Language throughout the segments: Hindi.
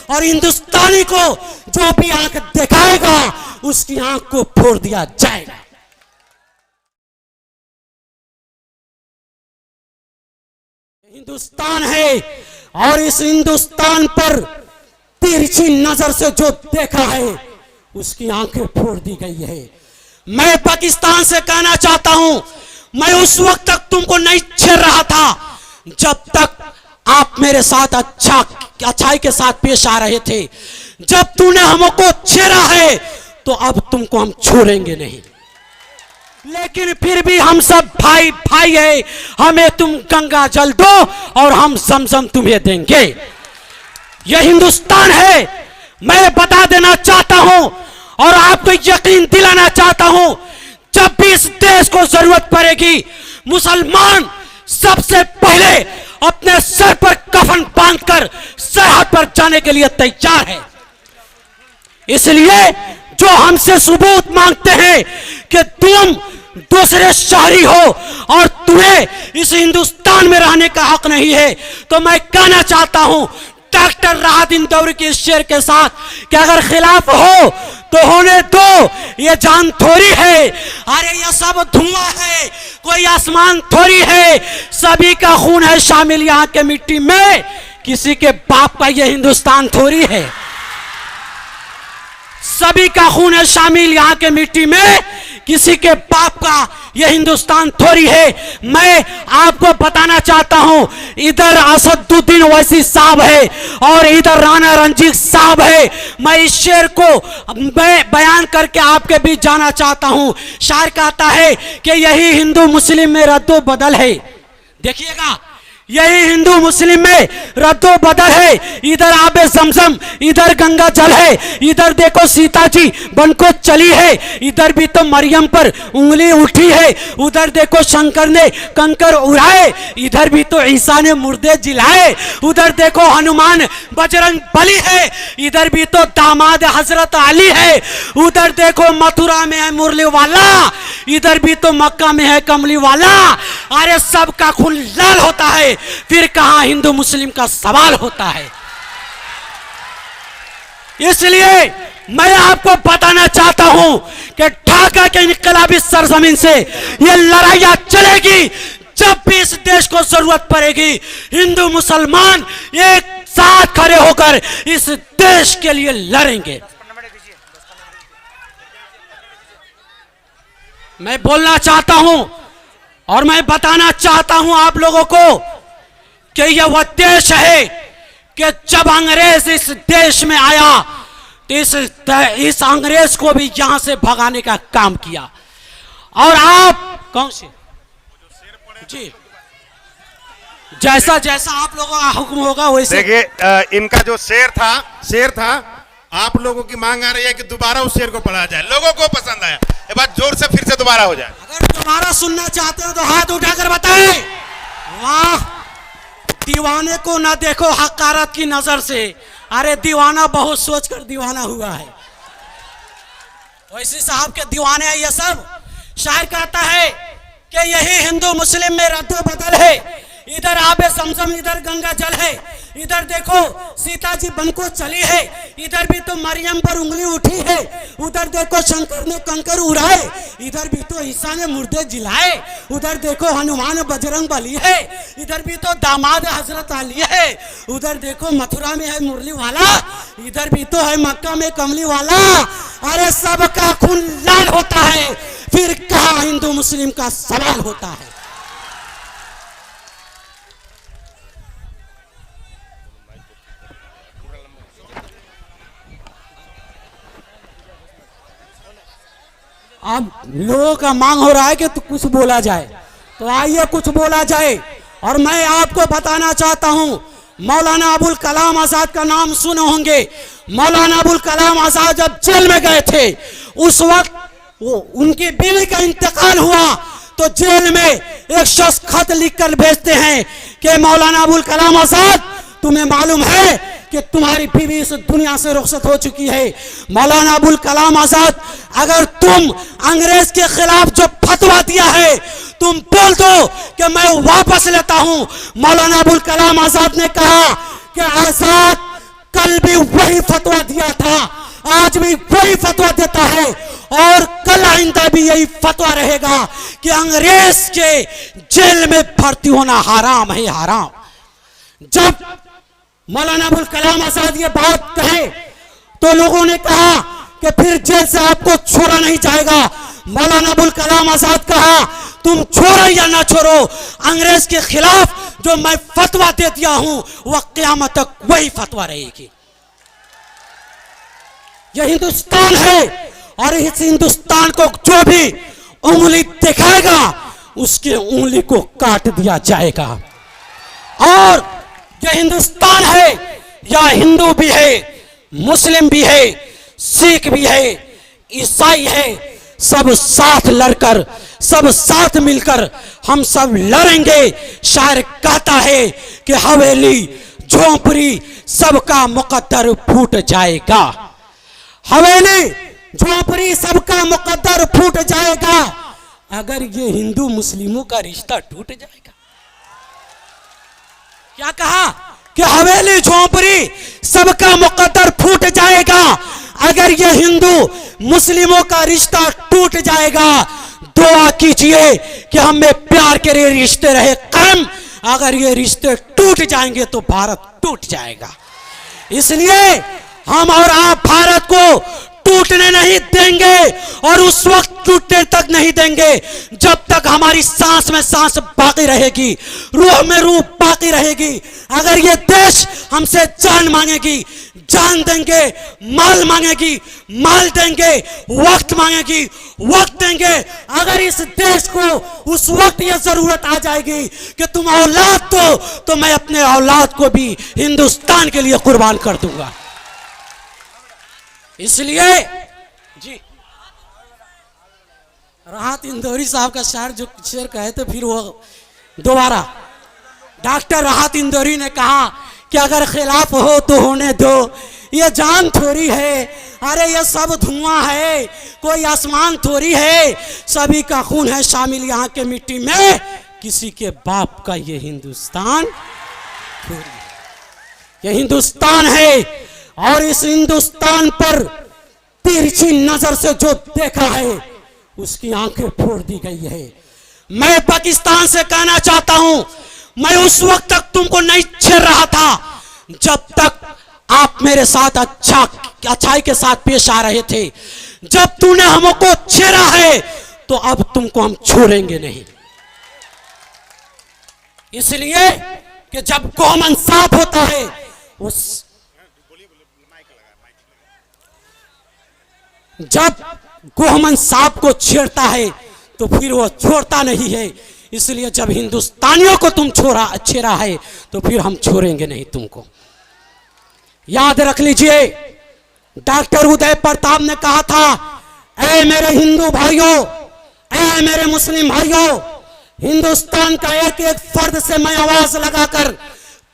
और हिंदुस्तानी को जो भी आंख दिखाएगा उसकी आंख को फोड़ दिया जाएगा। हिंदुस्तान है और इस हिंदुस्तान पर तिरछी नजर से जो देखा है उसकी आंखें फोड़ दी गई है। मैं पाकिस्तान से कहना चाहता हूं, मैं उस वक्त तक तुमको नहीं छेड़ रहा था जब तक आप मेरे साथ अच्छाई के साथ पेश आ रहे थे। जब तूने हमको छेड़ा है तो अब तुमको हम छोड़ेंगे नहीं। लेकिन फिर भी हम सब भाई भाई है, हमें तुम गंगा जल दो और हम समसम तुम्हें देंगे। यह हिंदुस्तान है। मैं बता देना चाहता हूं और आपको यकीन दिलाना चाहता हूं, जब भी इस देश को जरूरत पड़ेगी मुसलमान सबसे पहले अपने सर पर कफन बांधकर सरहद पर जाने के लिए तैयार है। इसलिए जो हमसे सबूत मांगते हैं कि तुम दूसरे शहरी हो और तुम्हें इस हिंदुस्तान में रहने का हक नहीं है, तो मैं कहना चाहता हूं डॉक्टर राहत इंदौरी के इस शेर के साथ कि अगर खिलाफ हो तो होने दो, ये जान थोड़ी है। अरे ये सब धुआं है, कोई आसमान थोड़ी है। सभी का खून है शामिल यहाँ के मिट्टी में, किसी के बाप का ये हिंदुस्तान थोड़ी है। सभी का खून है शामिल यहाँ के मिट्टी में, किसी के बाप का यह हिंदुस्तान थोड़ी है। मैं आपको बताना चाहता हूं, इधर असदुद्दीन ओवैसी साहब है और इधर राणा रंजीत साहब है। मैं इस शेर को बयान करके आपके बीच जाना चाहता हूं। शायर कहता है कि यही हिंदू मुस्लिम में रद्दो बदल है। देखिएगा, यही हिंदू मुस्लिम में रद्दो बदल है। इधर आबे जमजम, इधर गंगा जल है। इधर देखो सीता जी बन को चली है, इधर भी तो मरियम पर उंगली उठी है। उधर देखो शंकर ने कंकर उड़ाए, इधर भी तो ईसा ने मुर्दे जिलाए। उधर देखो हनुमान बजरंग बली है, इधर भी तो दामाद हजरत अली है। उधर देखो मथुरा में है मुरली वाला, इधर भी तो मक्का में है कमली वाला। अरे सबका खून लाल होता है, फिर कहां हिंदू मुस्लिम का सवाल होता है। इसलिए मैं आपको बताना चाहता हूं कि ढाका के इनकलाबी सरजमीन से यह लड़ाइयां चलेगी। जब भी इस देश को जरूरत पड़ेगी, हिंदू मुसलमान एक साथ खड़े होकर इस देश के लिए लड़ेंगे। मैं बोलना चाहता हूं और मैं बताना चाहता हूं आप लोगों को कि यह वह देश है कि जब अंग्रेज इस देश में आया तो इस अंग्रेज को भी यहां से भगाने का काम किया। और आप कौन से जी, जैसा जैसा आप लोगों का हुक्म होगा वैसे। देखिए, इनका जो शेर था आप लोगों की मांग आ रही है कि दोबारा उस शेर को पढ़ा जाए। लोगों को पसंद आया, ये बात जोर से फिर से दोबारा हो जाए। अगर दोबारा सुनना चाहते हो तो हाथ उठाकर बताएं। वाह, दीवाने को ना देखो हकारत की नजर से। अरे दीवाना बहुत सोचकर दीवाना हुआ है। वैसे साहब के दीवाने हैं ये सब। शायर कहता है कि यही हिंदू मुस्लिम में रद्दो बदल है। इधर आबे समसम, इधर गंगा जल है। इधर देखो सीता जी बन को चली है, इधर भी तो मरियम पर उंगली उठी है। उधर देखो शंकर ने कंकर उड़ाए, इधर भी तो ईसा ने मुर्दे जिलाए। उधर देखो हनुमान बजरंग बली है, इधर भी तो दामाद हजरत अली है। उधर देखो मथुरा में है मुरली वाला, इधर भी तो है मक्का में कमली वाला। अरे सबका खून लाल होता है, फिर कहां हिंदू मुस्लिम का सवाल होता है। अब लोगों का मांग हो रहा है कि तो कुछ बोला जाए, तो आइए कुछ बोला जाए। और मैं आपको बताना चाहता हूं, मौलाना अबुल कलाम आजाद का नाम सुने होंगे। मौलाना अबुल कलाम आजाद जब जेल में गए थे, उस वक्त उनकी बीवी का इंतकाल हुआ तो जेल में एक शख्स खत लिखकर भेजते हैं कि मौलाना अबुल कलाम आजाद, तुम्हें मालूम है कि तुम्हारी बीवी इस दुनिया से रुखसत हो चुकी है। मौलाना अबुल कलाम आजाद, अगर तुम अंग्रेज के खिलाफ जो फतवा दिया है तुम बोल दो कि मैं वापस लेता हूं। मौलाना अबुल कलाम आजाद ने कहा कि आजाद कल भी वही फतवा दिया था, आज भी वही फतवा देता है और कल आइंदा भी यही फतवा रहेगा कि अंग्रेज के जेल में भर्ती होना हराम है, हराम। जब मौलाना अबुल कलाम आजाद ये बात कहे तो लोगों ने कहा कि फिर जेल से आपको छोड़ा नहीं जाएगा। मौलाना अबुल कलाम आजाद कहा, तुम छोड़ो या ना छोड़ो, अंग्रेज के खिलाफ जो मैं फतवा दे दिया हूं वह क़यामत तक वही फतवा रहेगी। यह हिंदुस्तान है और इस हिंदुस्तान को जो भी उंगली दिखाएगा उसकी उंगली को काट दिया जाएगा। और यह हिंदुस्तान है, यह हिंदू भी है, मुस्लिम भी है, सिख भी है, ईसाई है, सब साथ लड़कर, सब साथ मिलकर हम सब लड़ेंगे। शायर कहता है कि हवेली झोंपड़ी सबका मुकद्दर फूट जाएगा, हवेली झोंपड़ी सबका मुकद्दर फूट जाएगा अगर ये हिंदू मुस्लिमों का रिश्ता टूट जाएगा। क्या कहा कि हवेली झोंपड़ी सबका मुकद्दर फूट जाएगा अगर ये हिंदू मुस्लिमों का रिश्ता टूट जाएगा। दुआ कीजिए कि हमें प्यार के रिश्ते रहे कायम, अगर ये रिश्ते टूट जाएंगे तो भारत टूट जाएगा। इसलिए हम और आप भारत को टूटने नहीं देंगे और उस वक्त टूटने तक नहीं देंगे जब तक हमारी सांस में सांस बाकी रहेगी, रूह में रूह बाकी रहेगी। अगर ये देश हमसे जान मांगेगी जान देंगे, माल मांगेगी माल देंगे, वक्त मांगेगी वक्त देंगे। अगर इस देश को उस वक्त ये जरूरत आ जाएगी कि तुम औलाद दो तो मैं अपने औलाद को भी हिंदुस्तान के लिए कुर्बान कर दूंगा। इसलिए जी राहत इंदौरी साहब का शायर जो शेर कहे तो फिर वो दोबारा डॉक्टर राहत इंदौरी ने कहा कि अगर खिलाफ हो तो होने दो, ये जान थोड़ी है, अरे ये सब धुआं है, कोई आसमान थोड़ी है, सभी का खून है शामिल यहाँ के मिट्टी में, किसी के बाप का ये हिंदुस्तान थोड़ी है। ये हिंदुस्तान है और इस हिंदुस्तान पर तिरछी नजर से जो देखा है उसकी आंखें फोड़ दी गई है। मैं पाकिस्तान से कहना चाहता हूं, मैं उस वक्त तक तुमको नहीं छेड़ रहा था जब तक आप मेरे साथ अच्छाई के साथ पेश आ रहे थे। जब तूने हमको छेड़ा है तो अब तुमको हम छोड़ेंगे नहीं। इसलिए कि जब कॉमन साफ होता है उस जब गोहमन सांप को छेड़ता है तो फिर वो छोड़ता नहीं है। इसलिए जब हिंदुस्तानियों को तुम छेड़ा है तो फिर हम छोड़ेंगे नहीं तुमको। याद रख लीजिए, डॉक्टर उदय प्रताप ने कहा था, ऐ मेरे हिंदू भाइयों, ऐ मेरे मुस्लिम भाइयों, हिंदुस्तान का एक एक फर्द से मैं आवाज लगाकर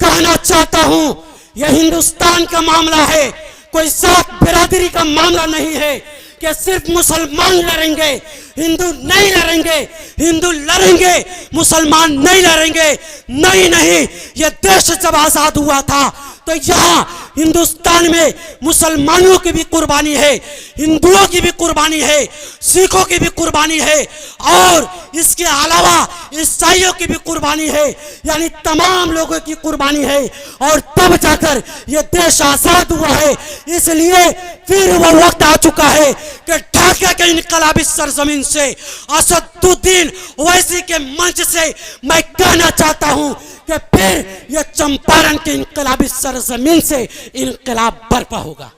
कहना चाहता हूं, यह हिंदुस्तान का मामला है, कोई सात बिरादरी का मामला नहीं है कि सिर्फ मुसलमान लड़ेंगे, हिंदू नहीं लड़ेंगे, हिंदू लड़ेंगे मुसलमान नहीं लड़ेंगे। नहीं नहीं, यह देश जब आजाद हुआ था तो यहाँ हिंदुस्तान में मुसलमानों की भी कुर्बानी है, हिंदुओं की भी कुर्बानी है, सिखों की भी कुर्बानी है और इसके अलावा ईसाइयों की भी कुर्बानी है, यानी तमाम लोगों की कुर्बानी है और तब जाकर यह देश आजाद हुआ है। इसलिए फिर वो वक्त आ चुका है कि ढाका के इनकलाबी सरजमीन से, असदुद्दीन ओवैसी के मंच से मैं कहना चाहता हूं कि फिर यह चंपारण के इनकलाबी सरजमीन से इनकलाब बर्पा होगा।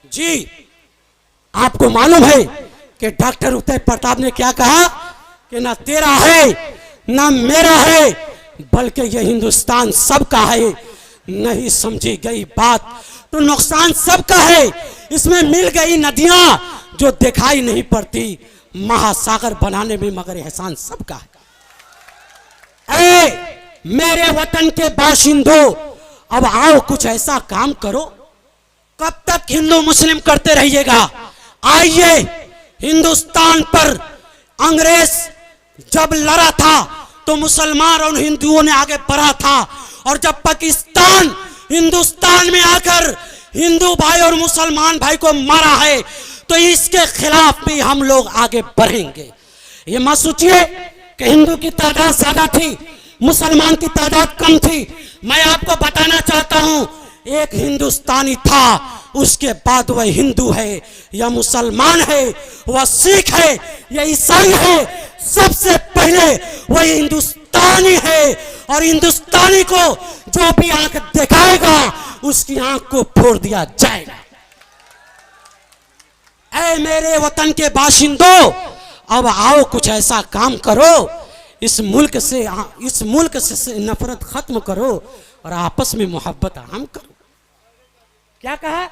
जी, आपको मालूम है कि डॉक्टर उदय प्रताप ने क्या कहा कि ना तेरा है ना मेरा है बल्कि यह हिंदुस्तान सबका है। नहीं समझी गई बात तो नुकसान सबका है। इसमें मिल गई नदियां जो दिखाई नहीं पड़ती, महासागर बनाने में मगर एहसान सबका है। ऐ मेरे वतन के बाशिंदों, अब आओ कुछ ऐसा काम करो। कब तक हिंदू मुस्लिम करते रहिएगा? आइए, हिंदुस्तान पर अंग्रेज जब लड़ा था तो मुसलमान और हिंदुओं ने आगे बढ़ा था, और जब पाकिस्तान हिंदुस्तान में आकर हिंदू भाई और मुसलमान भाई को मारा है, तो इसके खिलाफ भी हम लोग आगे बढ़ेंगे। ये मत सोचिए कि हिंदू की तादाद ज्यादा थी, मुसलमान की तादाद कम थी। मैं आपको बताना चाहता हूं, एक हिंदुस्तानी था, उसके बाद वह हिंदू है या मुसलमान है, वह सिख है या ईसाई है, सबसे पहले वह हिंदुस्तानी है। और हिंदुस्तानी को जो भी आंख दिखाएगा उसकी आंख को फोड़ दिया जाएगा। ऐ मेरे वतन के बाशिंदों, अब आओ कुछ ऐसा काम करो, इस मुल्क से नफरत खत्म करो और आपस में मोहब्बत आम करो। क्या कहा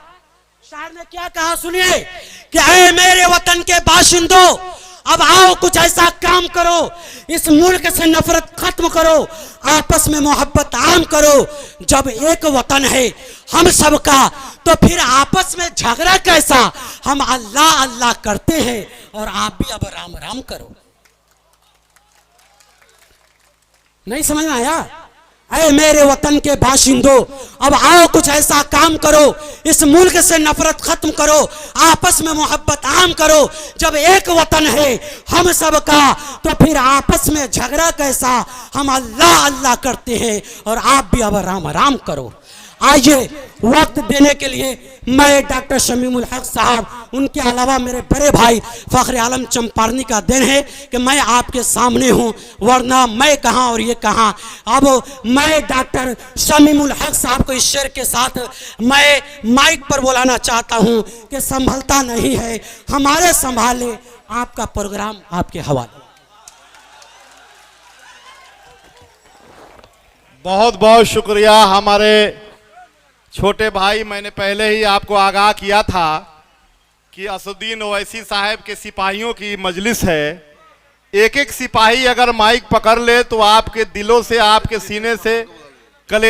शायर ने, क्या कहा सुनिए कि ऐ मेरे वतन के बाशिंदों, अब आओ कुछ ऐसा काम करो, इस मुल्क से नफरत खत्म करो, आपस में मोहब्बत आम करो। जब एक वतन है हम सबका, तो फिर आपस में झगड़ा कैसा? हम अल्लाह अल्लाह करते हैं और आप भी अब राम राम करो। नहीं समझ में आया? ऐ मेरे वतन के बाशिंदों, अब आओ कुछ ऐसा काम करो, इस मुल्क से नफरत खत्म करो, आपस में मोहब्बत आम करो। जब एक वतन है हम सबका, तो फिर आपस में झगड़ा कैसा? हम अल्लाह अल्लाह करते हैं और आप भी अब राम राम करो। आइए, वक्त देने के लिए मैं डॉक्टर शमीमुल हक साहब, उनके अलावा मेरे बड़े भाई फखर आलम चंपारनी का दिन है कि मैं आपके सामने हूं, वरना मैं कहां और ये कहां। अब मैं डॉक्टर शमीमुल हक साहब को इस शेर के साथ मैं माइक पर बुलाना चाहता हूं कि संभलता नहीं है, हमारे संभाले, आपका प्रोग्राम आपके हवाले। बहुत बहुत शुक्रिया हमारे छोटे भाई। मैंने पहले ही आपको आगाह किया था कि असदुद्दीन ओवैसी साहब के सिपाहियों की मजलिस है। एक एक सिपाही अगर माइक पकड़ ले तो आपके दिलों से, आपके सीने से, कले